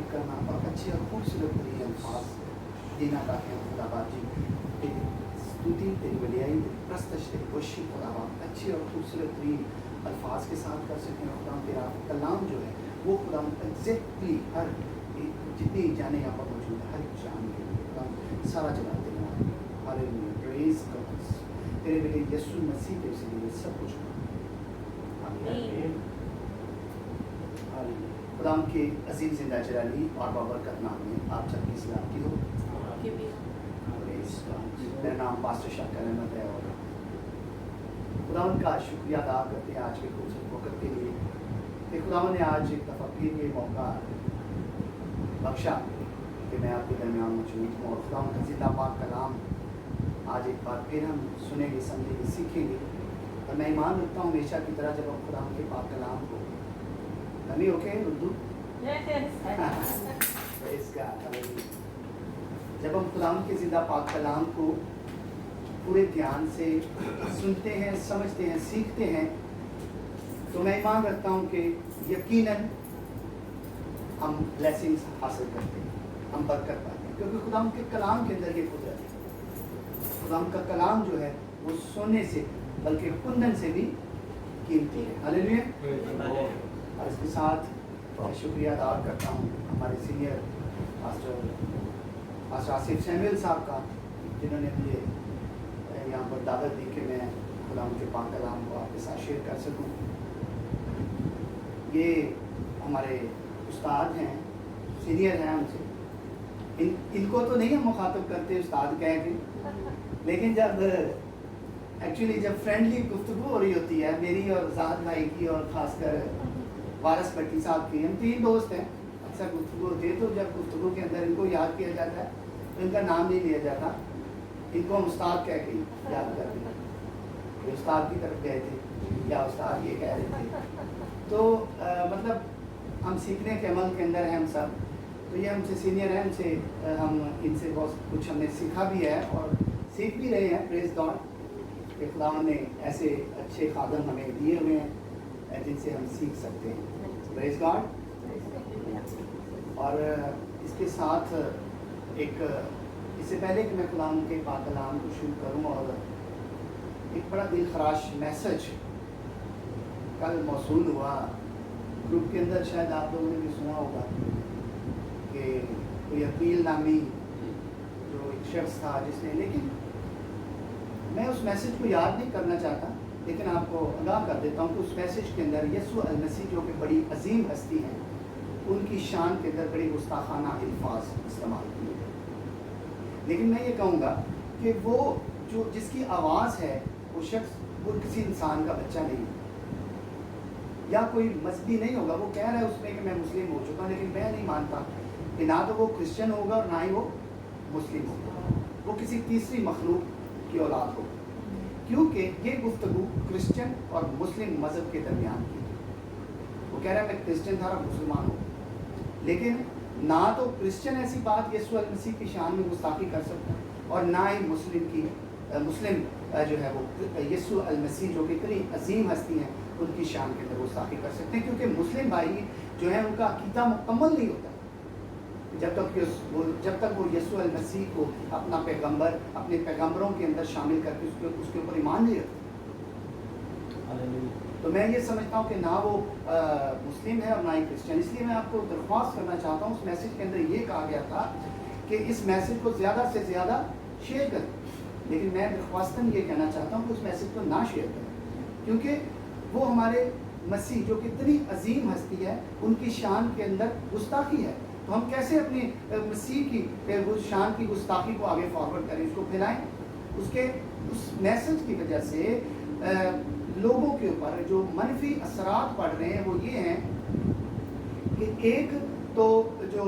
तारीफ करना और अच्छे और खूबसूरत तरीके अल्फाज देना ताकि हम खुदा बाजी तेरी स्तुति, तेरी वलियाई, तेरी प्रस्तश, तेरी कोशिश खुदा अच्छे और खूबसूरत तरीन अल्फाज के साथ कर सकें। और खुदा तेरा कलाम जो है वो खुदा एग्जैक्टली हर जितनी जाने यहाँ पर मौजूद है हर एक जान के लिए खुदा सारा जला देना। Hallelujah, praise God. तेरे बेटे यीशु मसीह के लिए सब कुछ खुदा के अजीम जिंदा जलाली और बाबरकत नाम में आप सबकी सलामती हो। मेरा नाम पास्टर शाकिर अहमद है और खुदा का शुक्रिया अदा करते हैं आज के खूबसूरत वक्त के लिए कि खुदा ने आज एक दफ़ा फिर ये मौका बख्शा कि मैं आपके दरमियान मौजूद हूँ। और खुदा का जिंदा पाक कलाम आज एक बार फिर हम सुनेंगे, समझेंगे, सीखेंगे। और मैं ईमान रखता हूँ हमेशा की तरह जब हम खुदा के पाक कलाम को नमी ओके उर्दू इसका जब हम खुदा के जिंदा पाक कलाम को पूरे ध्यान से सुनते हैं, समझते हैं, सीखते हैं तो मैं ईमान रखता हूँ कि यकीनन हम ब्लेसिंग्स हासिल करते हैं, हम बरकत पाते हैं, क्योंकि खुदा के कलाम के अंदर ये कुदरत है। खुदा का कलाम जो है वो सोने से बल्कि कुंदन से भी कीमती है। हालेलुया। और इसके साथ शुक्रिया अदा करता हूँ हमारे सीनियर पास्टर आसिफ सैमुअल साहब का, जिन्होंने मुझे यहाँ पर दावत दी कि मैं खुदा के पाक कलाम को आपके साथ शेयर कर सकूँ। ये हमारे उस्ताद हैं, सीनियर हैं हमसे। इनको तो नहीं हम मुखातब करते उस्ताद कह के, लेकिन जब एक्चुअली जब फ्रेंडली गुफ्तगू हो रही होती है मेरी और ज़ाद भाई की और ख़ासकर वारस भट्टी साहब की, हम तीन दोस्त हैं, अक्सर गुफ्तगू होती है तो जब गुफ्तगू के अंदर इनको याद किया जाता है तो इनका नाम नहीं लिया जाता, इनको हम उस्ताद कह के याद करते हैं। ये उस्ताद की तरफ गए थे या उस्ताद ये कह रहे थे, तो मतलब हम सीखने के अमल के अंदर हैं हम सब। तो ये हमसे सीनियर हैं, हमसे हम इनसे बहुत कुछ हमने सीखा भी है और सीख भी रहे हैं। प्रेज गॉड कि खुदा ने ऐसे अच्छे खादम हमें दिए हुए हैं जिनसे हम सीख सकते हैं। Praise God. और इसके साथ एक इससे पहले कि मैं खुदा के पाक कलाम को शुरू करूं, और एक बड़ा दिल खराश मैसेज कल मौसूल हुआ ग्रुप के अंदर, शायद आप लोगों ने भी सुना होगा कि कोई अकील नामी जो एक शख्स था जिसने, लेकिन मैं उस मैसेज को याद नहीं करना चाहता, लेकिन आपको आगाह कर देता हूँ कि उस मैसेज के अंदर यीशु अल मसीह जो कि बड़ी अजीम हस्ती हैं, उनकी शान के अंदर बड़ी गुस्ताखाना अल्फाज इस्तेमाल किए गए। लेकिन मैं ये कहूँगा कि वो जो जिसकी आवाज़ है वो शख्स वो किसी इंसान का बच्चा नहीं या कोई मजहबी नहीं होगा। वो कह रहा है उसमें कि मैं मुस्लिम हो चुका, लेकिन मैं नहीं मानता कि ना तो वो क्रिश्चियन होगा और ना ही वो मुस्लिम होगा, वो किसी तीसरी मखलूक की औलाद होगी, क्योंकि ये गुफ्तगू क्रिश्चियन और मुस्लिम मज़हब के दरमियान की। वो कह रहा है मैं क्रिश्चियन था और मुसलमान हूँ, लेकिन ना तो क्रिश्चियन ऐसी बात यीशु अल मसीह की शान में गुस्ताखी कर सकता है और ना ही मुस्लिम जो है वो यीशु अल मसीह जो कि इतनी अजीम हस्ती हैं उनकी शान के अंदर गुस्ताखी कर सकते हैं, क्योंकि मुस्लिम भाई जो है उनका अकीदा मुकम्मल नहीं होता जब तक वो यीशु अल मसीह को अपना पैगंबर, अपने पैगंबरों के अंदर शामिल करके उसके ऊपर ईमान नहीं रखते। तो मैं ये समझता हूँ कि ना वो मुस्लिम है और ना ही क्रिश्चियन। इसलिए मैं आपको दरख्वास्त करना चाहता हूँ, उस मैसेज के अंदर ये कहा गया था कि इस मैसेज को ज़्यादा से ज़्यादा शेयर करें, लेकिन मैं दरख्वास्तन ये कहना चाहता हूँ कि उस मैसेज को ना शेयर करें, क्योंकि वो हमारे मसीह जो कि इतनी अजीम हस्ती है उनकी शान के अंदर गुस्ताखी है। तो हम कैसे अपनी मसीह की शान की गुस्ताखी को आगे फॉरवर्ड करें, उसको फैलाएं। उस मैसेज की वजह से लोगों के ऊपर जो मनफी असरात पड़ रहे हैं वो ये हैं कि एक तो जो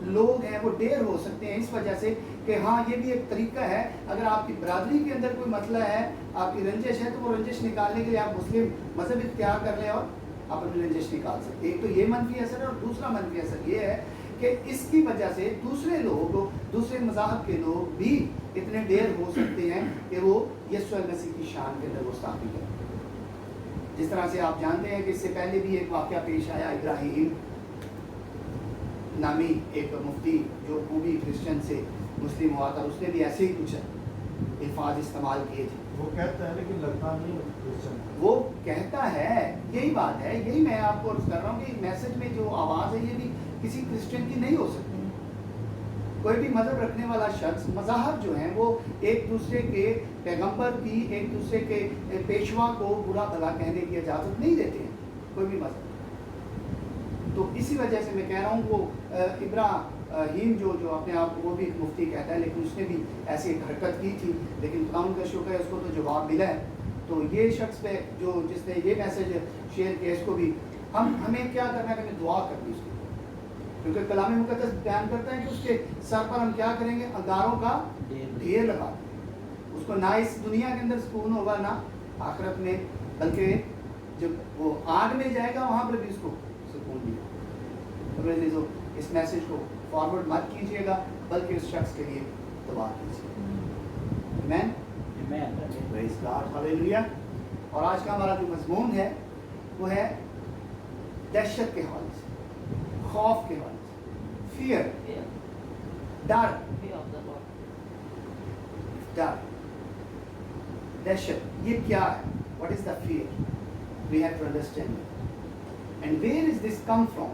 लोग हैं वो डेर हो सकते हैं इस वजह से कि हाँ ये भी एक तरीका है, अगर आपकी बरादरी के अंदर कोई मसला है, आपकी रंजिश है, तो वो रंजिश निकालने के लिए आप मुस्लिम मज़हब इख्तियार कर लें और आप अपनी रंजिश निकाल सकते हैं। एक तो ये मनफी असर है, और दूसरा मनफी असर ये है कि इसकी वजह से दूसरे लोग, दूसरे मज़हब के लोग भी इतने ढेर हो सकते हैं कि वो यीशु अल मसीह की शान के अंदर गुस्ताखी करें। जिस तरह से आप जानते हैं कि इससे पहले भी एक वाक़या पेश आया, नामी एक मुफ्ती जो वो भी क्रिश्चियन से मुस्लिम हुआ था, उसने भी ऐसे ही कुछ अल्फाज इस्तेमाल किए थे। वो कहता है लेकिन लगता नहीं क्रिश्चियन। वो कहता है, यही बात है, यही मैं आपको अर्ज कर रहा हूँ कि मैसेज में जो आवाज़ है ये भी किसी क्रिश्चियन की नहीं हो सकती। कोई भी मजहब रखने वाला शख्स, मज़ाहब जो हैं वो एक दूसरे के पैगंबर की, एक दूसरे के पेशवा को बुरा भला कहने की इजाज़त नहीं देते हैं, कोई भी मजहब। तो इसी वजह से मैं कह रहा हूँ वो इब्राहीम जो अपने आप को वो भी एक मुफ्ती कहता है, लेकिन उसने भी ऐसी एक हरकत की थी, लेकिन खुदा का शुक्र है उसको तो जवाब मिला है। तो ये शख्स पे जो जिसने ये मैसेज शेयर किया, इसको भी हमें क्या करना है, हमें दुआ करनी उसकी, क्योंकि कलाम मुकद्दस बयान करता है कि उसके सर पर हम क्या करेंगे, अंगारों का ढेर लगा देंगे। उसको ना इस दुनिया के अंदर सुकून होगा ना आखिरत में, बल्कि जब वो आग में जाएगा वहाँ पर भी उसको सुकून नहीं होगा। तो इस मैसेज को फॉरवर्ड मत कीजिएगा, बल्कि उस शख्स के लिए दुआ कीजिए। आमीन, प्रेज़ गॉड, हालेलुया। और आज का हमारा जो मज़मून है वो है दहशत के हवाले से, खौफ के हवाले से, फियर, डर, डर, दहशत, ये क्या है? What is the fear? We have to understand it. And where is this come from?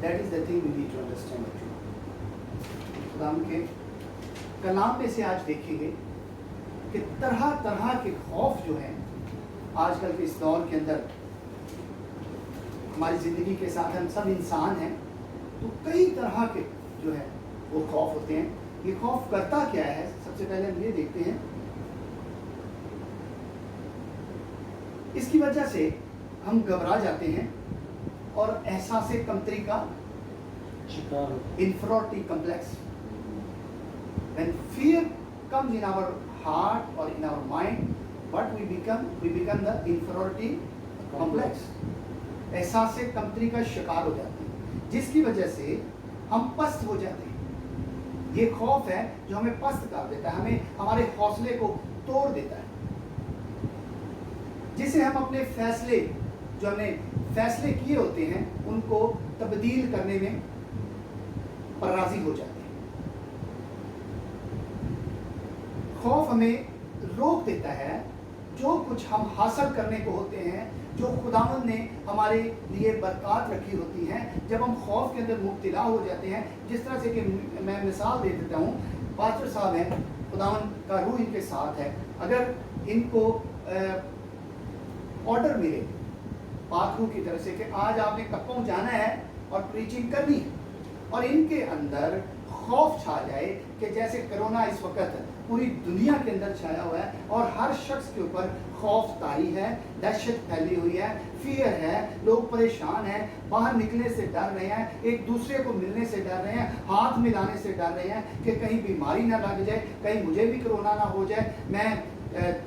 That is the thing we need to understand it. खुदा के कलाम में से आज देखेंगे कि तरह तरह के खौफ जो हैं आजकल के इस दौर के अंदर हमारी ज़िंदगी के साथ, हम सब इंसान हैं, तो कई तरह के जो है वो खौफ होते हैं। ये खौफ करता क्या है? सबसे पहले हम ये देखते हैं, इसकी वजह से हम घबरा जाते हैं और एहसास कमतरी का शिकार, inferiority complex. When fear comes in our heart or in our mind, what we become the inferiority complex. एहसास कमतरी का शिकार हो जाते हैं, जिसकी वजह से हम पस्त हो जाते हैं। ये खौफ है जो हमें पस्त कर देता है, हमें हमारे हौसले को तोड़ देता है, जिसे हम अपने फैसले, जो हमने फैसले किए होते हैं, उनको तब्दील करने में राजी हो जाते हैं। खौफ हमें रोक देता है जो कुछ हम हासिल करने को होते हैं, जो खुदावंद ने हमारे लिए बरकत रखी होती हैं। जब हम खौफ के अंदर मुब्तला हो जाते हैं, जिस तरह से कि मैं मिसाल दे देता हूँ, पास्टर साहब हैं, खुदावंद का रूह इनके साथ है, अगर इनको ऑर्डर मिले पाक रूह की तरफ से कि आज आपने कप्पों जाना है और प्रीचिंग करनी है, और इनके अंदर खौफ छा जाए कि जैसे कोरोना इस वक्त पूरी दुनिया के अंदर छाया हुआ है और हर शख्स के ऊपर खौफ तारी है, दहशत फैली हुई है, फियर है, लोग परेशान हैं, बाहर निकलने से डर रहे हैं, एक दूसरे को मिलने से डर रहे हैं, हाथ मिलाने से डर रहे हैं कि कहीं बीमारी ना लग जाए, कहीं मुझे भी कोरोना ना हो जाए। मैं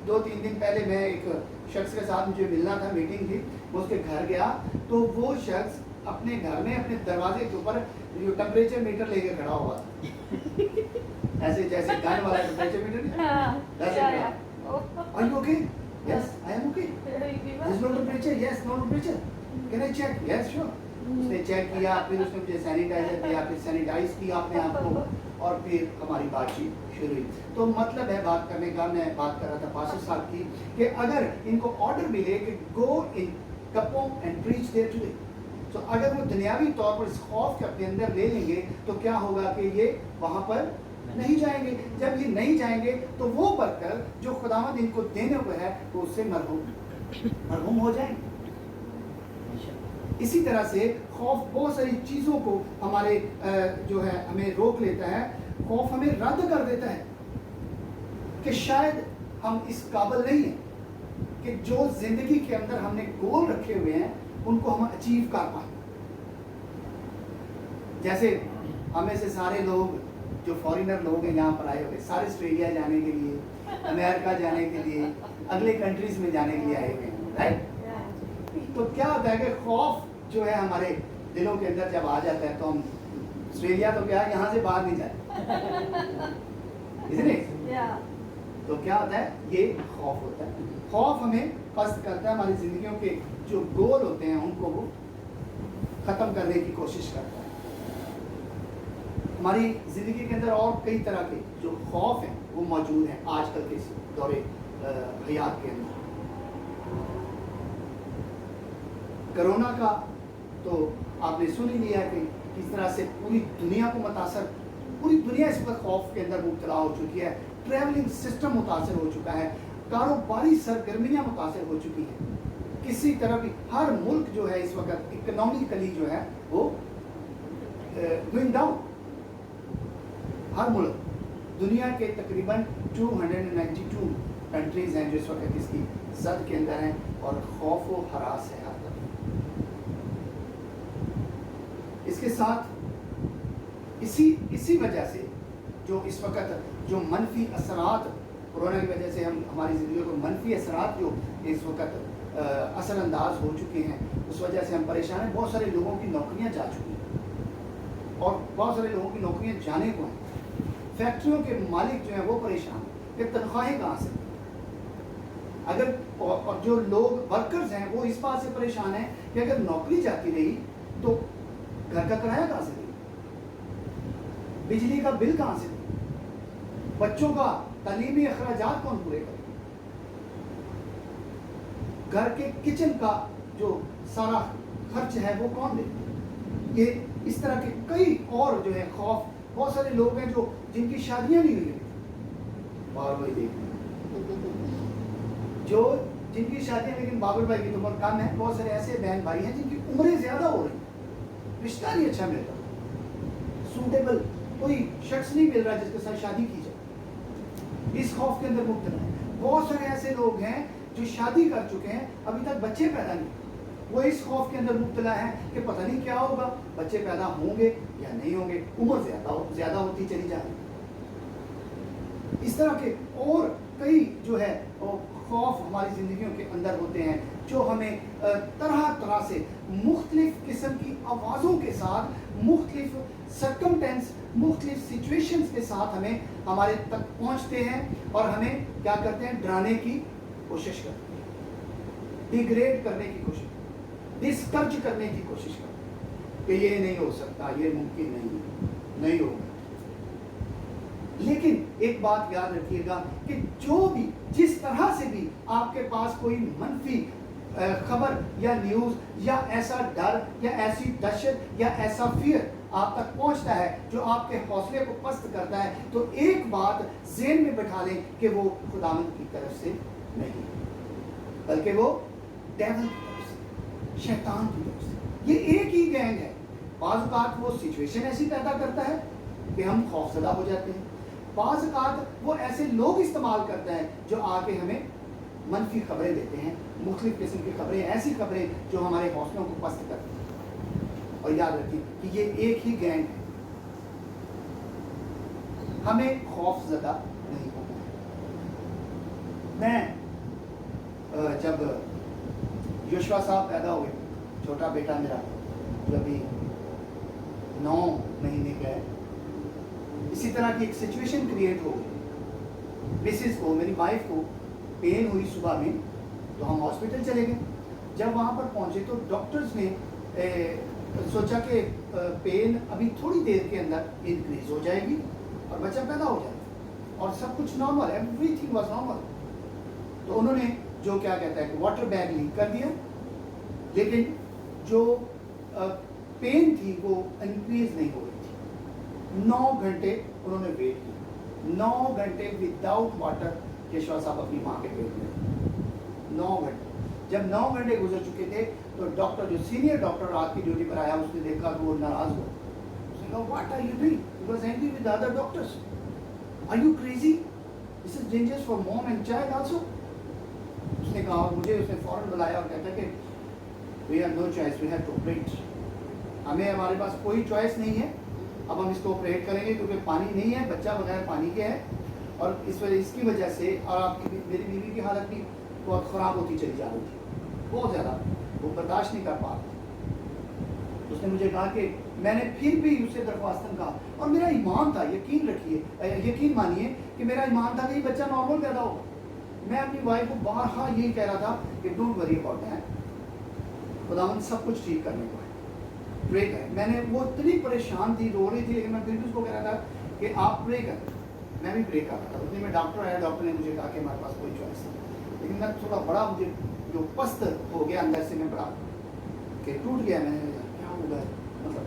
2-3 दिन पहले मैं एक शख्स के साथ मुझे मिलना था, मीटिंग थी, मैं उसके घर गया तो वो शख्स अपने घर में अपने दरवाजे के ऊपर जो टेम्परेचर मीटर लेके खड़ा हुआ था, ऐसे जैसे गन वाला temperature metre. Are you okay? Yes, I am okay. There's no temperature. Yes, no temperature. Can I check? Yes, sure. उसने चेक किया, फिर उसने मुझे सैनिटाइजर दिया, फिर सैनिटाइज किया अपने आप को, और फिर हमारी बातचीत शुरू हुई। तो मतलब है बात करने का, मैं बात कर रहा था पास्टर साहब की, कि अगर इनको ऑर्डर मिले कि गो इन कप्पों एंड प्रीच देयर टुडे, तो अगर वो दुनियावी तौर पर इस खौफ के अपने अंदर ले लेंगे तो क्या होगा कि ये वहाँ पर नहीं जाएंगे। जब ये नहीं जाएंगे तो वो बरकर जो खुदावंद इनको देने हुए है वो उससे मरहूम हो जाएंगे। इसी तरह से खौफ बहुत सारी चीज़ों को हमारे जो है हमें रोक लेता है। खौफ हमें रद्द कर देता है कि शायद हम इस काबिल नहीं हैं कि जो जिंदगी के अंदर हमने गोल रखे हुए हैं उनको हम अचीव कर पाए। जैसे हमें से सारे लोग जो फॉरेनर लोग हैं यहाँ पर आए हुए, सारे ऑस्ट्रेलिया जाने के लिए, अमेरिका जाने के लिए, अगले कंट्रीज में जाने के लिए आए हुए हैं, राइट। तो क्या होता है कि खौफ जो है हमारे दिलों के अंदर जब आ जाता है तो हम ऑस्ट्रेलिया तो क्या यहाँ से बाहर नहीं जाते, इसलिए तो क्या होता है, ये खौफ होता है। खौफ हमें पस्त करता है, हमारी जिंदगियों के जो गोल होते हैं उनको वो खत्म करने की कोशिश करता है। ہماری زندگی کے اندر اور کئی طرح کے جو خوف ہیں وہ موجود ہیں آج کل کے اس دور حیات کے اندر. کرونا کا تو آپ نے سن ہی لیا کہ کس طرح سے پوری دنیا کو متاثر، پوری دنیا اس وقت خوف کے اندر مبتلا ہو چکی ہے. ٹریولنگ سسٹم متاثر ہو چکا ہے، کاروباری سرگرمیاں متاثر ہو چکی ہیں. کسی طرح کی ہر ملک جو ہے اس وقت اکنامکلی جو ہے وہ گوئنگ ڈاؤن. ہر ملک، دنیا کے تقریباً 292 کنٹریز ہیں جو اس وقت اس کی زد کے اندر ہیں اور خوف و ہراس ہے ہر طرف. اس کے ساتھ اسی وجہ سے جو اس وقت جو منفی اثرات کورونا کی وجہ سے ہماری زندگی کو منفی اثرات جو اس وقت اثر انداز ہو چکے ہیں، اس وجہ سے ہم پریشان ہیں. بہت سارے لوگوں کی نوکریاں جا چکی ہیں اور بہت سارے لوگوں کی نوکریاں جانے کو ہیں. فیکٹریوں کے مالک جو ہیں وہ پریشان ہیں کہ تنخواہیں کہاں سے. اگر اور جو لوگ ورکرز ہیں وہ اس بات سے پریشان ہیں کہ اگر نوکری جاتی رہی تو گھر کا کرایہ کہاں سے دے، بجلی کا بل کہاں سے دے، بچوں کا تعلیمی اخراجات کون پورے کرے، گھر کے کچن کا جو سارا خرچ ہے وہ کون دے. یہ اس طرح کے کئی اور جو ہے خوف. بہت سارے لوگ ہیں جو جن کی شادیاں نہیں ہوئی بابر بھائی دیکھ جو جن کی شادیاں لیکن بابر بھائی کی عمر کم ہے. بہت سارے ایسے بہن بھائی ہیں جن کی عمریں زیادہ ہو رہی ہیں، رشتہ نہیں اچھا ملتا، سوٹیبل کوئی شخص نہیں مل رہا جس کے ساتھ شادی کی جائے. اس خوف کے اندر مبتلا ہے. بہت سارے ایسے لوگ ہیں جو شادی کر چکے ہیں ابھی تک بچے پیدا نہیں، وہ اس خوف کے اندر مبتلا ہے کہ پتہ نہیں کیا ہوگا، بچے پیدا ہوں گے یا نہیں ہوں گے، عمر زیادہ ہوتی چلی جا رہی. اس طرح کے اور کئی جو ہے خوف ہماری زندگیوں کے اندر ہوتے ہیں جو ہمیں طرح طرح سے مختلف قسم کی آوازوں کے ساتھ، مختلف سرکمٹینس، مختلف سچویشنز کے ساتھ ہمارے تک پہنچتے ہیں اور ہمیں کیا کرتے ہیں، ڈرانے کی کوشش کرتے ہیں، ڈیگریڈ کرنے کی کوشش، ڈسکرج کرنے کی کوشش کرتے ہیں کہ یہ نہیں ہو سکتا، یہ ممکن نہیں ہوگا. لیکن ایک بات یاد رکھیے گا کہ جو بھی جس طرح سے بھی آپ کے پاس کوئی منفی خبر یا نیوز یا ایسا ڈر یا ایسی دہشت یا ایسا فیئر آپ تک پہنچتا ہے جو آپ کے حوصلے کو پست کرتا ہے، تو ایک بات ذہن میں بٹھا لیں کہ وہ خداوند کی طرف سے نہیں بلکہ وہ ڈیول کی طرف سے، شیطان کی طرف سے. یہ ایک ہی گینگ ہے. بعض اوقات وہ سچویشن ایسی پیدا کرتا ہے کہ ہم خوفزدہ ہو جاتے ہیں، بعض اوقات وہ ایسے لوگ استعمال کرتا ہے جو آ کے ہمیں منفی خبریں دیتے ہیں، مختلف قسم کی خبریں، ایسی خبریں جو ہمارے حوصلوں کو پست کرتی ہیں. اور یاد رکھیں کہ یہ ایک ہی گینگ ہے. ہمیں خوف زدہ نہیں ہونا ہے. میں جب یوشوا صاحب پیدا ہوئے، چھوٹا بیٹا میرا جو ابھی 9 مہینے کا ہے، اسی طرح کی ایک سچویشن کریٹ ہو گئی. مسز کو، میری وائف کو پین ہوئی صبح میں، تو ہم ہاسپٹل چلے گئے. جب وہاں پر پہنچے تو ڈاکٹرز نے سوچا کہ پین ابھی تھوڑی دیر کے اندر انکریز ہو جائے گی اور بچہ پیدا ہو جائے گا اور سب کچھ normal, every thing was normal. تو انہوں نے جو کیا کہتا ہے کہ واٹر بیگ لیک کر دیا، لیکن جو پین تھی وہ انکریز نہیں ہو رہی تھی. 9 گھنٹے انہوں نے ویٹ کیا، 9 گھنٹے وداؤٹ واٹر یشوا صاحب اپنی ماں کے پیٹ میں. 9 گھنٹے. جب 9 گھنٹے گزر چکے تھے تو ڈاکٹر، جو سینئر ڈاکٹر رات کی ڈیوٹی پر آیا، اس نے دیکھا کہ وہ ناراض ہوا. اس نے کہا what are you doing? He was angry with other doctors. Are you crazy? This is dangerous for mom and child also. اس نے کہا، مجھے اس نے فوراً بلایا اور کہتا کہ we have no choice, we have to operate. ہمارے پاس کوئی چوائس نہیں ہے، اب ہم اس کو آپریٹ کریں گے کیونکہ پانی نہیں ہے، بچہ بغیر پانی کے ہے، اور اس کی وجہ سے، اور آپ کی میری بیوی کی حالت بھی بہت خراب ہوتی چلی جا رہی تھی، بہت زیادہ، وہ برداشت نہیں کر پا رہا. اس نے مجھے کہا کہ میں نے پھر بھی اسے درخواستاً کہا، اور میرا ایمان تھا، یقین رکھیے، یقین مانیے کہ میرا ایمان تھا کہ یہ بچہ نارمل پیدا ہوگا. میں اپنی وائف کو بارہا یہی کہہ رہا تھا کہ ڈونٹ وری اباؤٹ دیٹ، خداوند سب کچھ ٹھیک کرنے کو ہے. प्रे करें। मैंने वो इतनी परेशान थी, रो रही थी, लेकिन मैं फिर भी उसको कह रहा था कि आप प्रे करें। मैं भी प्रे कर रहा था। उसमें डॉक्टर आया, डॉक्टर ने मुझे कहा कि हमारे पास कोई चॉइस नहीं, लेकिन मैं थोड़ा बड़ा, मुझे जो पस्त हो गया अंदर से, मैं बड़ा कि टूट गया। मैंने क्या होगा, मतलब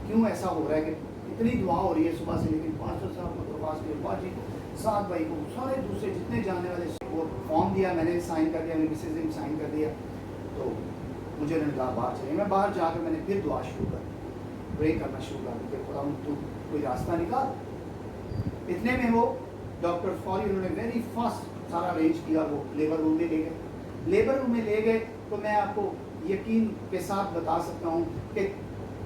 क्यों ऐसा हो रहा है कि इतनी दुआ हो रही है सुबह से, लेकिन 500 साहब को दरख्वास्त के बाजी को, सात भाई को, सारे दूसरे जितने जानने वाले, वो फॉर्म दिया, मैंने साइन कर दिया, मेरी मिसेज ने साइन कर दिया, तो मुझे उन्होंने कहा बाहर चलिए। मैं बाहर जाकर मैंने फिर दुआ शुरू कर दी, प्रे करना शुरू कर दी कि खुदा तू कोई रास्ता निकाल। इतने में वो डॉक्टर फौरी उन्होंने वेरी फास्ट सारा अरेंज किया, वो लेबर रूम में ले गए। लेबर रूम में ले गए तो मैं आपको यकीन के साथ बता सकता हूँ कि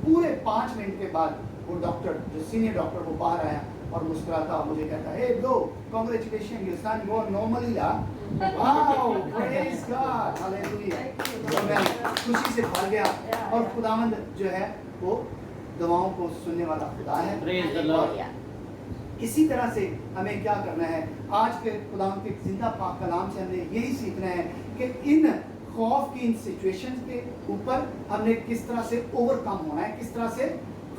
पूरे 5 मिनट के बाद वो डॉक्टर, जो सीनियर डॉक्टर, वो बाहर आया और मुस्कुराता मुझे कहता है, bro congratulation, your son go normally ला, वाओ प्रेज गॉड, हालेलुया। तो मैं खुशी से भर गया, और खुदावंद जो है वो दुआओं को सुनने वाला खुदा है। Praise the Lord. इसी तरह से हमें क्या करना है, आज के खुदावंद के जिंदा पाक कलाम से हमने यही सीखना है कि इन खौफ की, इन सिचुएशंस के ऊपर हमने किस तरह से ओवरकम होना है, किस तरह से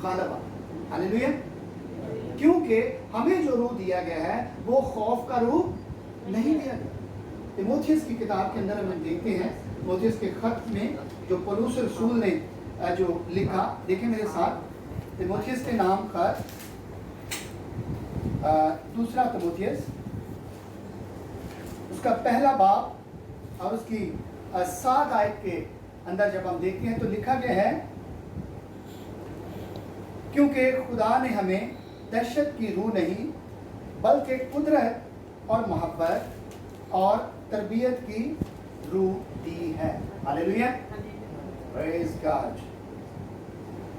गालिब आना। हालेलुया। क्योंकि हमें जो रूह दिया गया है वो खौफ का रूह नहीं दिया गया। तीमुथियुस की किताब के अंदर हम देखते हैं, तीमुथियुस के खत में जो पौलुस रसूल ने जो लिखा, देखें मेरे साथ, तीमुथियुस के नाम खत, दूसरा तीमुथियुस, उसका पहला बाब और उसकी 7 आयत के अंदर जब हम देखते हैं तो लिखा गया है, क्योंकि खुदा ने हमें दहशत की रूह नहीं बल्कि कुदरत और मोहब्बत और तरबियत की रूह दी है। Hallelujah, praise God.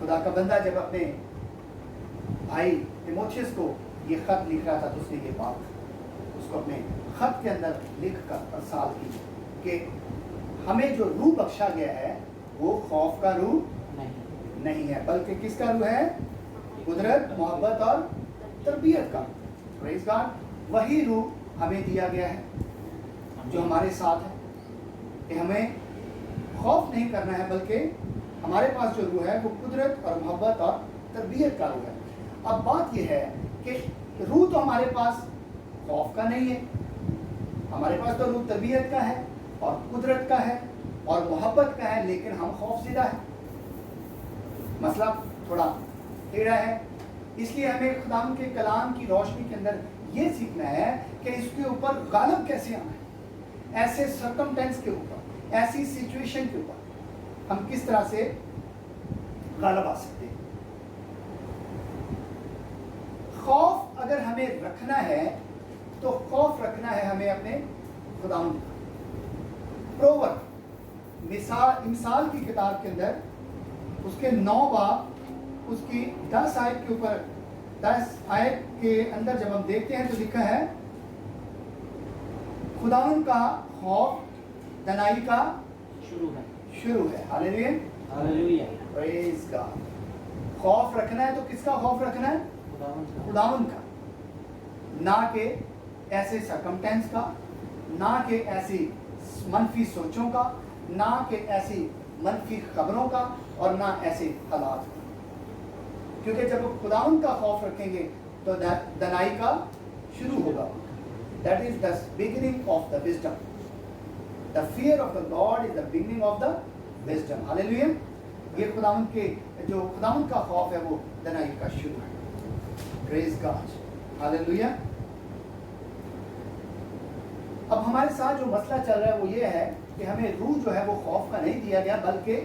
खुदा का बंदा जब अपने भाई तीमुथियुस को ये खत लिख रहा था तो उसने ये बात उसको अपने खत के अंदर लिख कर अरसाल की कि हमें जो रूह बख्शा गया है वो खौफ का रूह नहीं है, बल्कि किसका रूह है? कुदरत, मोहब्बत और तरबियत का। Praise God. वही रूह हमें दिया गया है जो हमारे साथ है, कि हमें खौफ नहीं करना है, बल्कि हमारे पास जो रूह है वो कुदरत और मोहब्बत और तरबियत का रूह है। अब बात यह है कि रूह तो हमारे पास खौफ का नहीं है, हमारे पास तो रूह तरबियत का है और कुदरत का है और मोहब्बत का है, लेकिन हम खौफज़दा है। मसला थोड़ा टेढ़ा है, इसलिए हमें खुदाम के कलाम की रोशनी के अंदर ये सीखना है कि इसके ऊपर गालिब कैसे आना है, ऐसे सर्कमटेंस के ऊपर, ऐसी सिचुएशन के ऊपर हम किस तरह से गालिब आ सकते हैं। खौफ अगर हमें रखना है तो खौफ रखना है हमें अपने खुदाम का। प्रोवर्ब, मिसाल की किताब के अंदर उसके 9 बाब उसकी 10 आयत के ऊपर, 10 आयत के अंदर जब हम देखते हैं तो लिखा है, खुदावंद का खौफ दनाई का शुरू है। Hallelujah, hallelujah, praise God. खौफ रखना है तो किसका खौफ रखना है? खुदावंद का, ना कि ऐसे सरकमटेंस का, ना कि ऐसी मनफी सोचों का, ना कि ऐसी मनफी खबरों का, और ना ऐसे हालात का। क्योंकि जब खुदावंद का खौफ रखेंगे तो दनाई का शुरू होगा। That is the beginning of the wisdom. The fear of the God is the beginning of the wisdom. Hallelujah. ये खुदावंद के जो खुदावंद का खौफ है वो दनाई का शुरू है। Praise God, hallelujah. अब हमारे साथ जो मसला चल रहा है वो ये है कि हमें रूह जो है वो खौफ का नहीं दिया गया, बल्कि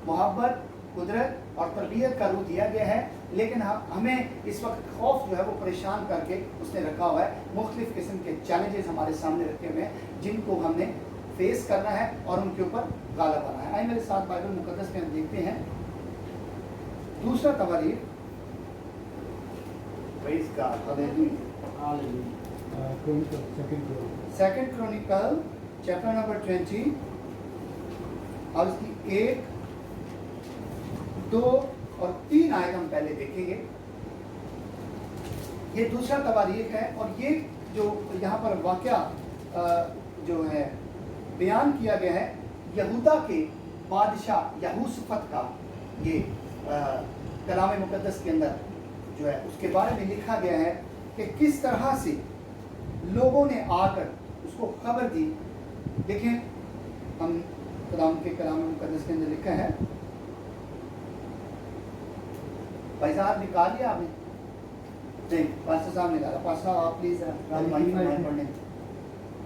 मोहब्बत, कुदरत और तरबियत का रूह दिया गया है। लेकिन हमें इस वक्त खौफ जो है वो परेशान करके उसने रखा हुआ है। मुख्तलिफ किस्म के चैलेंजेस हमारे सामने रखे हुए हैं जिनको हमने फेस करना है और उनके ऊपर गालिब आना है। आइए मेरे साथ बाइबल मुकद्दस में हम देखते हैं दूसरा तवारीख, praise God, hallelujah, second chronicle chapter number 20 और उसकी 1, 2 और 3 आयत हम पहले देखेंगे। ये दूसरा तवारीख है और ये जो यहाँ पर वाक़या जो है बयान किया गया है, यहूदा के बादशाह यहूसफत का ये कलाम मुक़द्दस के अंदर जो है उसके बारे में लिखा गया है कि किस तरह से लोगों ने आकर उसको खबर दी। देखें हम कलाम मुक़द्दस के अंदर लिखा है, भाई साहब निकाल लिया आपने? नहीं, पास्टर साहब निकाला। पास्टर साहब आप प्लीज पढ़ने।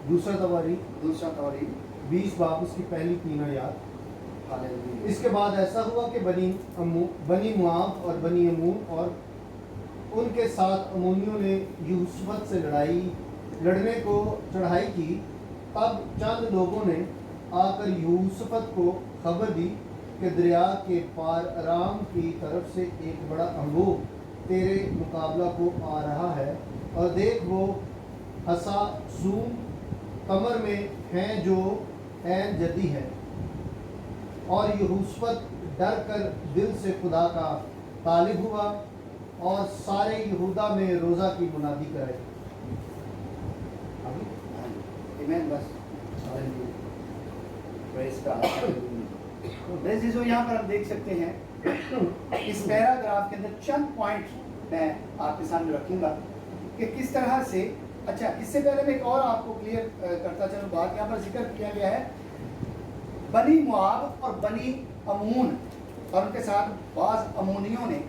दूसरा तवारीख 20 बाब उसकी पहली 3 आयत। हालेलुया। इसके बाद ऐसा हुआ कि बनी मुआब और बनी अमून और उनके साथ अमूनियों ने यूसुफ से लड़ने को चढ़ाई की। तब चंद लोगों ने आकर यूसुफ को खबर दी कि दरिया के पार अराम की तरफ से एक बड़ा अंबो तेरे मुकाबला को आ रहा है, और देख वो हसा सूम कमर में हैं जो ऐन जदी है। और यूसुफ डर कर दिल से खुदा का तालिब हुआ और सारे यहूदा में रोज़ा की मुनादी कराई। आमीन। बस hallelujah, praise God, hallelujah. Praise जो यहाँ पर हम देख सकते हैं इस पैराग्राफ के अंदर चंद पॉइंट मैं आपके सामने रखूंगा कि किस तरह से। अच्छा, इससे पहले मैं एक और आपको क्लियर करता चलूँ बात। यहाँ पर जिक्र किया गया है बनी मुआब और बनी अमून और उनके साथ बाज अमूनियों ने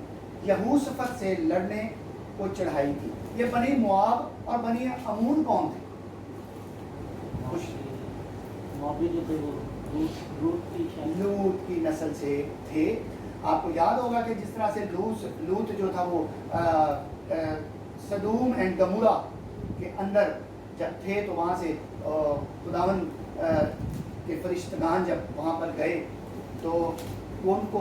यहूसफत से लड़ने को चढ़ाई की। ये बनी मुआब और बनी अमून कौन थे? लूत की नस्ल से थे। आपको याद होगा कि जिस तरह से लूत जो था वो सदूम एंड गमोरा के अंदर जब थे तो वहाँ से खुदावन के फरिश्तगान जब वहाँ पर गए तो उनको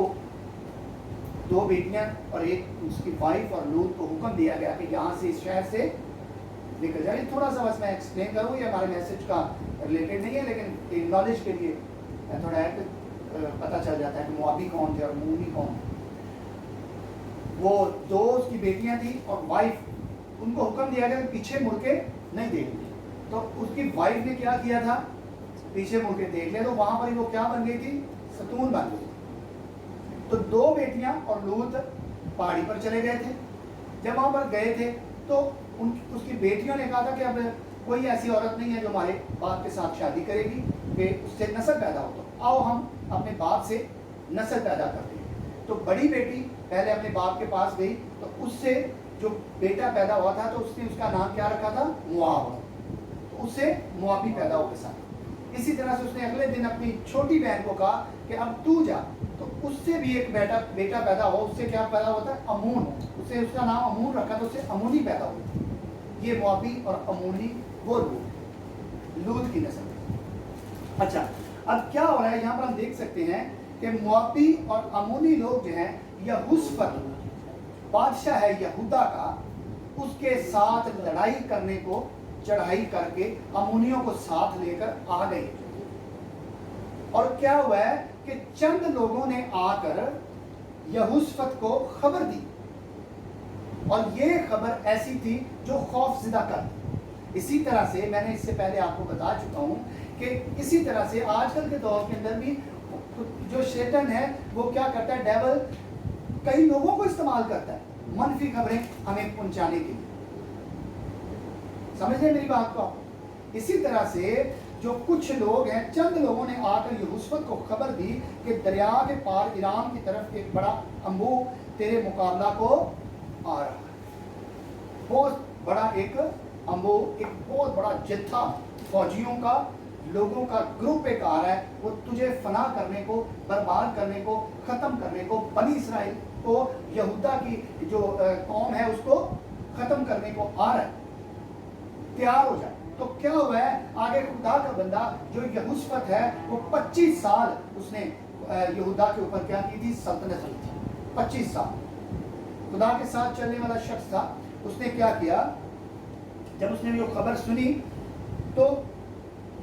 2 बेटियां और एक उसकी वाइफ और लूत को हुक्म दिया गया कि यहाँ से इस शहर से निकल जाए। थोड़ा सा बस मैं एक्सप्लेन करूँ, ये हमारे मैसेज का रिलेटेड नहीं है, लेकिन नॉलेज के लिए थोड़ा है पता चल जाता है कि मुआबी कौन थे और अमूनी कौन थे। वो 2 उसकी बेटियां थी और वाइफ, उनको हुक्म दिया गया कि पीछे मुड़ के नहीं देखनी। तो उसकी वाइफ ने क्या किया था? पीछे मुड़ के देख लिया, तो वहां पर ही वो क्या बन गई थी? सतून बन गई थी। तो 2 बेटियां और लूत पहाड़ी पर चले गए थे। जब वहां पर गए थे तो उसकी बेटियों ने कहा था कि अब कोई ऐसी औरत नहीं है जो हमारे बाप के साथ शादी करेगी कि उससे नस्ल पैदा हो, तो आओ हम अपने बाप से नस्ल पैदा करते हैं। तो बड़ी बेटी पहले अपने बाप के पास गई, तो उससे जो बेटा पैदा हुआ था तो उसने उसका नाम क्या रखा था? मुआब। तो उससे मुआबी पैदा हो के साथ। इसी तरह से उसने अगले दिन अपनी छोटी बहन को कहा कि अब तू जा, तो उससे भी एक बेटा पैदा हो। उससे क्या पैदा होता है? अमून। उससे उसका नाम अमून रखा, तो उससे अमूनी पैदा हुई। ये मुआबी और अमूनी वो लूत की नस्ल। अच्छा, अब क्या हो रहा है यहाँ पर हम देख सकते हैं कि मुआबी और अमूनी लोग जो हैं, यहूसफत बादशाह है यहूदा का, उसके साथ लड़ाई करने को चढ़ाई करके अमूनियों को साथ लेकर आ गए। और क्या हुआ है कि चंद लोगों ने आकर यहूसफत को खबर दी, और ये खबर ऐसी थी जो खौफजदा कर। इसी तरह से मैंने इससे पहले आपको बता चुका हूं कि इसी तरह से आजकल के दौर के अंदर भी जो शैतान है वो क्या करता है? डेविल कई लोगों को इस्तेमाल करता है मनफी खबरें हमें पहुंचाने के लिए। समझ रहे मेरी बात को? इसी तरह से जो कुछ लोग हैं, चंद लोगों ने आकर यहूसफत को खबर दी कि दरिया के पार ईरान की तरफ एक बड़ा अंबू तेरे मुकाबला को आ रहा है। बहुत बड़ा एक अंबो, एक बहुत बड़ा जत्था फौजियों का, लोगों का ग्रुप एक आ रहा है। वो तुझे फना करने को, बर्बाद करने को, खत्म करने को, बनी इसराइल को, यहूदा की जो कौम है उसको खत्म करने को आ रहा है। तैयार हो जाए। तो क्या हुआ है? आगे खुदा का बंदा जो यहूसफत है वो 25 साल उसने यहूदा के ऊपर क्या की थी? सल्तनत की थी। 25 साल खुदा के साथ चलने वाला शख्स था। उसने क्या किया? जब उसने वो खबर सुनी तो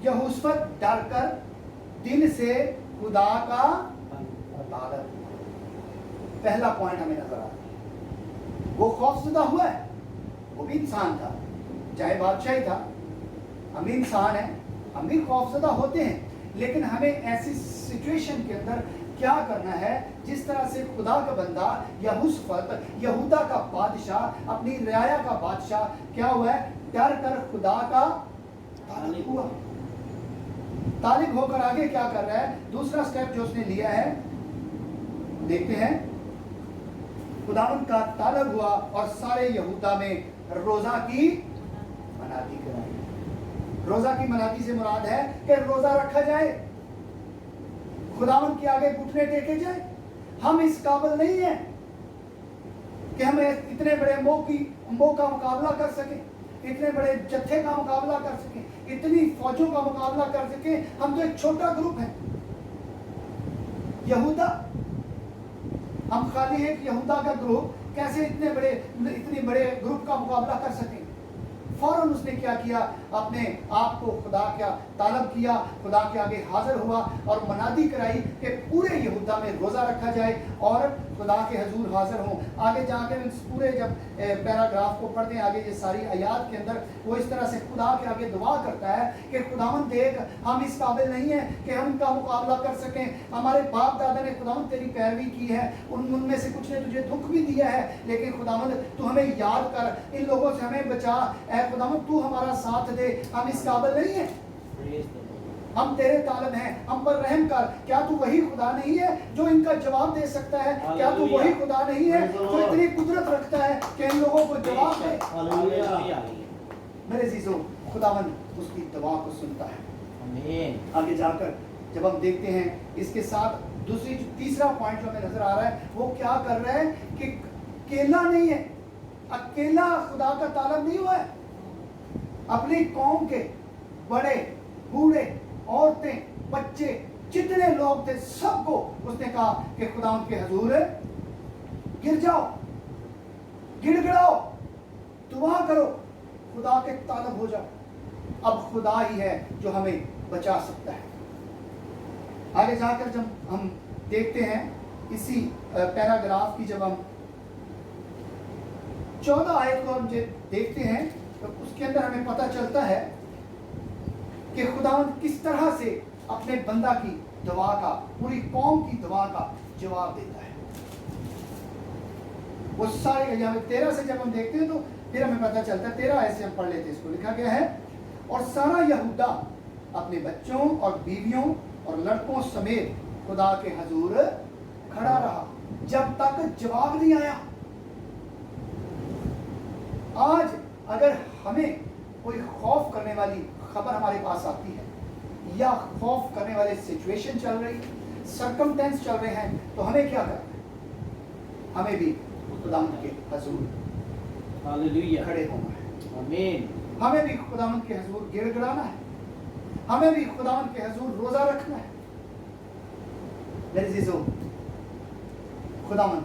यहूसफत डर कर दिल से खुदा का इबादत। पहला पॉइंट हमें नजर आता है, वो खौफजदा हुआ है। वो भी इंसान था, चाहे बादशाह ही था, हम भी इंसान हैं, हम भी खौफजदा होते हैं। लेकिन हमें ऐसी सिचुएशन के अंदर क्या करना है। जिस तरह से खुदा का बंदा यहोशफत यहूदा का बादशाह, अपनी रियाया का बादशाह क्या हुआ है, डर कर खुदा का तालिब हुआ। तालिब होकर आगे क्या कर रहा है, दूसरा स्टेप जो उसने लिया है देखते हैं। खुदावंद का तालब हुआ और सारे यहूदा में रोजा की मनादी कराई। रोजा की मनादी से मुराद है कि रोजा रखा जाए, खुदावंद के आगे घुटने टेके जाए। हम इस काबिल नहीं है कि हम इतने बड़े मो का मुकाबला कर सकें, इतने बड़े जत्थे का मुकाबला कर सकें, इतनी फौजों का मुकाबला कर सकें। हम तो एक छोटा ग्रुप है यहूदा, हम खाली एक यहूदा का ग्रुप कैसे इतने बड़े ग्रुप का मुकाबला कर सकें। फौरन उसने क्या किया, अपने आप को खुदा का तालब किया, खुदा के आगे हाजिर हुआ और मनादी कराई कि पूरे यहूदा में रोज़ा रखा जाए और खुदा के हजूर हाजिर हों। आगे जाकर इस पूरे जब पैराग्राफ को पढ़ते हैं, आगे ये सारी आयात के अंदर वो इस तरह से खुदा के आगे दुआ करता है कि खुदावंद देख, हम इस काबिल नहीं है कि हम इनका मुकाबला कर सकें। हमारे बाप दादा ने खुदावंद तेरी पैरवी की है, उनमें से कुछ ने तुझे दुख भी दिया है, लेकिन खुदावंद तू हमें याद कर, इन लोगों से हमें बचा। ऐ खुदावंद तू हमारा साथ दे, हम इस काबिल नहीं है, हम तेरे तालब हैं, हम पर रहम कर। क्या तू वही खुदा नहीं है जो इनका जवाब दे सकता है? क्या तू वही खुदा नहीं है जो इतनी कुदरत रखता है कि इन लोगों को जवाब दे? मेरे अजीजों, खुदावंद उसकी दुआ को सुनता है। आगे जाकर जब हम देखते हैं इसके साथ तीसरा पॉइंट जो हमें नजर आ रहा है, वो क्या कर रहा है कि अकेला नहीं है, अकेला खुदा का तालब नहीं हुआ है। अपनी कौम के बड़े बूढ़े औरतें बच्चे जितने लोग थे सबको उसने कहा कि खुदा के हजूर गिर जाओ, गिड़गिड़ाओ, दुआ करो, खुदा के तालब हो जाओ। अब खुदा ही है जो हमें बचा सकता है। आगे जाकर जब हम देखते हैं इसी पैराग्राफ की, जब हम 14 आयत को हम देखते हैं तो उसके अंदर हमें पता चलता है कि खुदावंद किस तरह से अपने बंदा की दुआ का, पूरी कौम की दुआ का जवाब देता है। वो सारे 13 से जब हम देखते हैं तो फिर हमें पता चलता है, 13 ऐसे हम पढ़ लेते हैं, इसको लिखा गया है, और सारा यहूदा अपने बच्चों और बीवियों और लड़कों समेत खुदा के हजूर खड़ा रहा जब तक जवाब नहीं आया। आज अगर हमें कोई खौफ करने वाली खबर हमारे पास आती है या खौफ करने वाले सिचुएशन चल रही, सरकमटेंस चल रहे हैं, तो हमें क्या करना है? हमें भी खुदावंद के हजूर खड़े होना है। आमीन। हमें भी खुदावंद के हजूर गिड़गिड़ाना है, हमें भी खुदावंद के हजूर रोजा रखना है। मेरे अजीजों, खुदावंद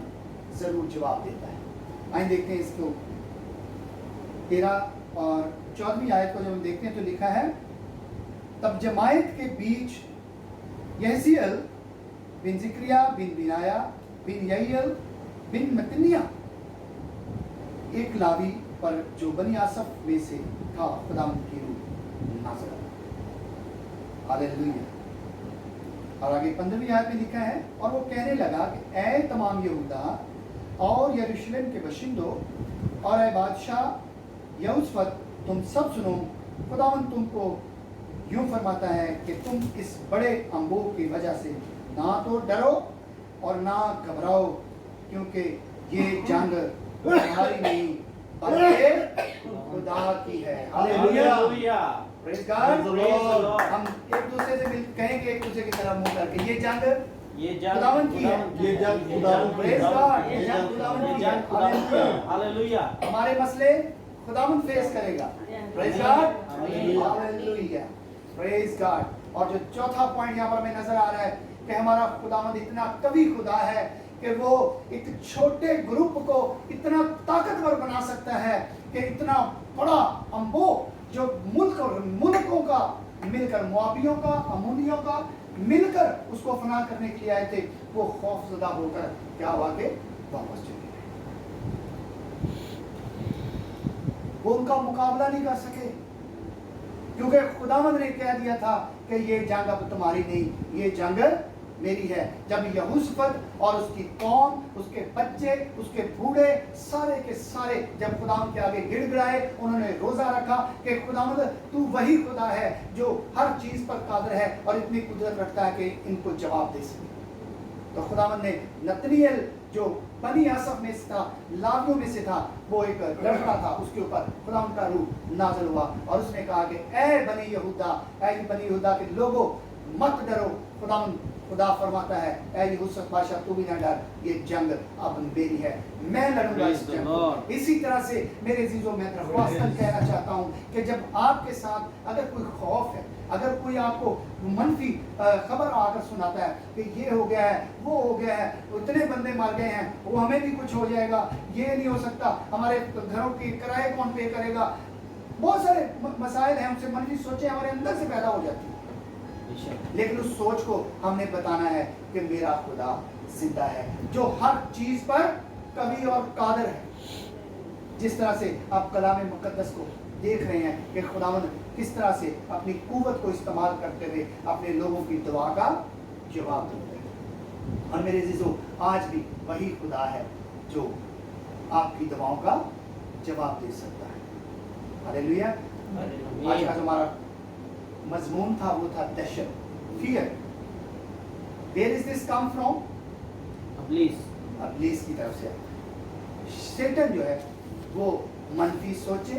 जरूर जवाब देता है। आइए देखते हैं इसको 13 और 14वीं आयत को जब हम देखते हैं तो लिखा है, तब जमायत के बीच यहसीएल बिन जिक्रिया बिन बिनाया बिन यहीएल बिन मतनिया, एक लावी पर जो बनी आसफ में से था, खुदावंद की रूह नाज़िल हुआ। हालेलुया। और आगे 15वीं आयत में लिखा है, और वो कहने लगा कि ऐ तमाम यहूदा और यरूशलेम के बशिंदों और ऐ बादशाह यहोशफत, तुम सब सुनो, खुदावंद तुमको यूं फरमाता है कि तुम इस बड़े अंबों की वजह से ना तो डरो और ना घबराओ, क्योंकि ये जंग तुम्हारी नहीं बल्कि खुदा की है। हालेलुया। Praise God. हम एक दूसरे से कहेंगे, एक दूसरे की तरफ मुंह करके, ये जंग खुदावंद की है, ये जंग खुदावंद की है। Praise God. ये जंग खुदावंद की है। हालेलुया। हमारे मसले खुदावंद फेस करेगा। Praise God. Hallelujah. Praise God. और जो चौथा पॉइंट यहाँ पर हमें नजर आ रहा है कि हमारा खुदावंद इतना कवि खुदा है कि वो एक छोटे ग्रुप को इतना ताकतवर बना सकता है कि इतना बड़ा अंबो जो मुल्कों का मिलकर, मुआबियों का, अमूनियों का मिलकर उसको फना करने के लिए आए थे, वो खौफजदा होकर क्या हुआ कि वापस चले गए। वो उनका मुकाबला नहीं कर सके, क्योंकि खुदावंद ने कह दिया था कि ये जंग अब तुम्हारी नहीं, ये जंग मेरी है। जब यहोशफत और उसकी कौम, उसके बच्चे, उसके बूढ़े, सारे के सारे जब खुदावंद के आगे गिड़गिड़ाए, उन्होंने रोजा रखा कि खुदावंद तू वही खुदा है जो हर चीज पर कादिर है और इतनी कुदरत रखता है कि इनको जवाब दे सके। तो खुदावंद ने नतनीएल जो बनी आसफ में से था, लावियों में से था, वो एक लड़का था, उसके ऊपर खुदावंद का रूह नाज़िल हुआ और उसने कहा कि ऐ बनी यहूदा, ऐ बनी यहूदा के लोगों मत डरो। खुदा फरमाता है ऐ यहोशफत बादशाह तू भी ना डर, ये जंग अब मेरी है, मैं लड़ूंगा इस जंग को। इसी तरह से मेरे अजीजों मैं दरख्वास्तन कहना चाहता हूँ कि जब आपके साथ अगर कोई खौफ है, अगर कोई आपको मनफी खबर आकर सुनाता है कि ये हो गया है, वो हो गया है, इतने बंदे मार गए हैं, वो हमें भी कुछ हो जाएगा, ये नहीं हो सकता, हमारे घरों की किराए कौन पे करेगा, बहुत सारे मसाइल हैं, उनसे मनफी सोचें हमारे अंदर से पैदा हो जाती है। लेकिन उस सोच को हमने बताना है कि मेरा खुदा जिंदा है जो हर चीज पर कवि और कादिर है। जिस तरह से आप कलाम मुकद्दस को देख रहे हैं कि खुदावंद किस तरह से अपनी कुव्वत को इस्तेमाल करते हुए अपने लोगों की दुआ का जवाब देते हैं। और मेरे अजीजों, आज भी वही खुदा है जो आपकी दुआओं का जवाब दे सकता है। हालेलुया। आज का जो हमारा मजमून था वो था दहशत, fear. Where is this come from? इब्लीस की तरफ से। शैतान जो है वो मनफी सोचे,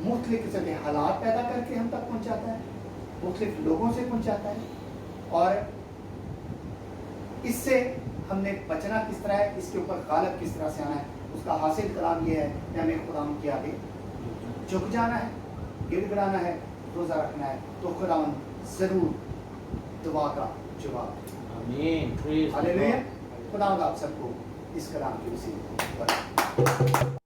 मुख्तलिफ किस्म के हालात पैदा करके हम तक पहुंचाता है, मुख्तलिफ लोगों से पहुंचाता है, और इससे हमने बचना किस तरह है, इसके ऊपर गालिब किस तरह से आना है, उसका हासिल कलाम ये है कि हमें खुदावंद के आगे झुक जाना है, गिड़गिड़ाना है, रोजा रखना है, तो खुदावंद जरूर दुआ का जवाब। आमीन। हालेलुया। खुदावंद आप सबको इस कलाम के वसीले से